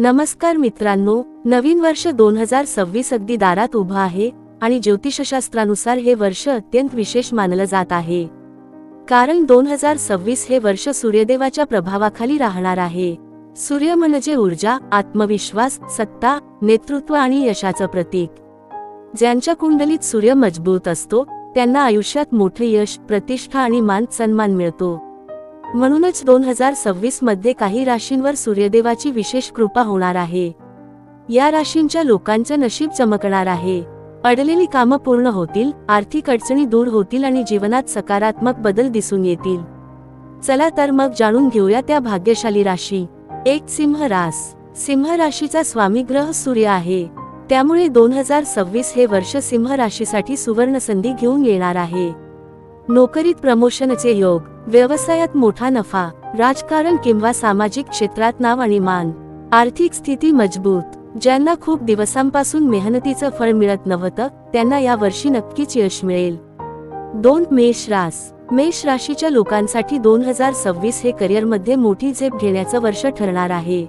नमस्कार मित्रांनो, नवीन वर्ष 2026 अगदी दारात उभं आहे आणि ज्योतिषशास्त्रानुसार हे वर्ष अत्यंत विशेष मानलं जात आहे. कारण 2026 हे वर्ष सूर्यदेवाच्या प्रभावाखाली राहणार आहे. सूर्य म्हणजे ऊर्जा, आत्मविश्वास, सत्ता, नेतृत्व आणि यशाचं प्रतीक. ज्यांच्या कुंडलीत सूर्य मजबूत असतो त्यांना आयुष्यात मोठे यश, प्रतिष्ठा आणि मान सन्मान मिळतो. म्हणूनच 2026 मध्ये काही राशींवर सूर्यदेवाची विशेष कृपा होणार आहे. या राशींच्या लोकांचं नशीब चमकणार आहे. अडलेली कामं पूर्ण होतील, आर्थिक अडचणी दूर होतील आणि जीवनात सकारात्मक बदल दिसून येतील. चला तर मग जाणून घेऊया त्या भाग्यशाली राशी. 1. सिंह रास. सिंह राशीचा स्वामी ग्रह सूर्य आहे. त्यामुळे 2026 हे वर्ष सिंह राशीसाठी सुवर्ण संधी घेऊन येणार आहे. नोकरीत प्रमोशनचे योग, व्यवसायात मोठा नफा, राजकारण किंवा सामाजिक क्षेत्रात नाव आणि मान, आर्थिक स्थिती मजबूत. ज्यांना खूप दिवसांपासून मेहनतीचं फळ मिळत नव्हतं त्यांना या वर्षी नक्कीच यश मिळेल. 2. मेष रास. मेष राशीच्या लोकांसाठी 2026 हे करिअरमध्ये मोठी झेप घेण्याचं वर्ष ठरणार आहे.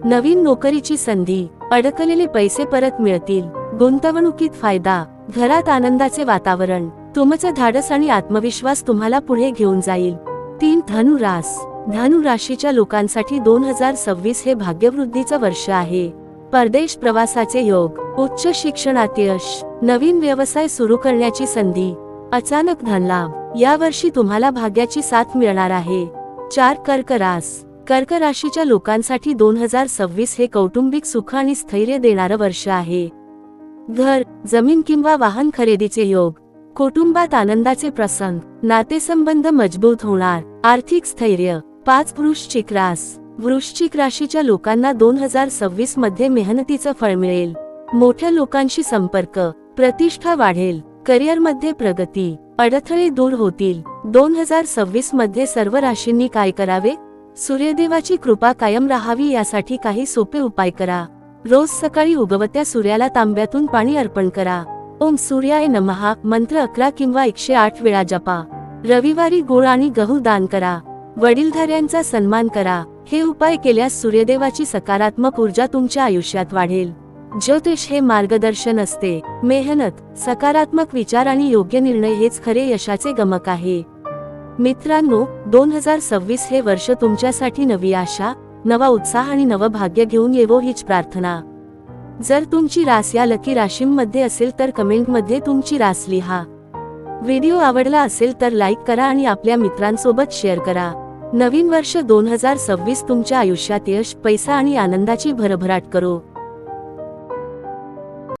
नवीन नोकरीची संधी, अडकलेले पैसे परत मिळतील, गुंतवणुकीत फायदा, घरात आनंदाचे वातावरण. तुमचं धाडस आणि आत्मविश्वास तुम्हाला पुढे घेऊन जाईल. 3. धनु रास. धनु राशीच्या लोकांसाठी 2026 हे भाग्यवृद्धीचं वर्ष आहे. परदेश प्रवासाचे योग, उच्च शिक्षणात यश, नवीन व्यवसाय सुरू करण्याची संधी, अचानक धनलाभ. या वर्षी तुम्हाला भाग्याची साथ मिळणार आहे. 4. कर्क रास. कर्क राशीच्या लोकांसाठी 2026 हे कौटुंबिक सुख आणि स्थैर्य देणारं वर्ष आहे. घर, जमीन किंवा वाहन खरेदीचे योग, कुटुंबात आनंदाचे प्रसंग, नातेसंबंध मजबूत होणार, आर्थिक स्थैर्य. 5. वृश्चिक रास. वृश्चिक राशीच्या लोकांना 2026 मध्ये मेहनतीचं फळ मिळेल. मोठ्या लोकांशी संपर्क, प्रतिष्ठा वाढेल, करिअरमध्ये प्रगती, अडथळे दूर होतील. 2026 मध्ये सर्व राशींनी काय करावे? सूर्यदेवाची कृपा कायम राहावी यासाठी काही सोपे उपाय करा. रोज सकाळी उगवत्या सूर्याला तांब्यातून पाणी अर्पण करा. ओम सूर्याय नमः मंत्र 11 किंवा 108 वेळा जपा. रविवारी गुळ आणि गहू दान करा. वडीलधाऱ्यांचा सन्मान करा. हे उपाय केल्यास सूर्यदेवाची सकारात्मक ऊर्जा तुमच्या आयुष्यात वाढेल. ज्योतिष हे मार्गदर्शन असते. मेहनत, सकारात्मक विचार आणि योग्य निर्णय हेच खरे यशाचे गमक आहे. मित्रांनो, 2026 हे वर्ष तुमच्यासाठी नवी आशा, नवा उत्साह आणि नवं भाग्य घेऊन येवो हीच प्रार्थना. जर तुमची रास या लकी राशींमध्ये असेल तर कमेंटमध्ये तुमची रास लिहा. व्हिडिओ आवडला असेल तर लाईक करा आणि आपल्या मित्रांसोबत शेअर करा. नवीन वर्ष 2026 तुमच्या आयुष्यात यश, पैसा आणि आनंदाची भरभराट करो.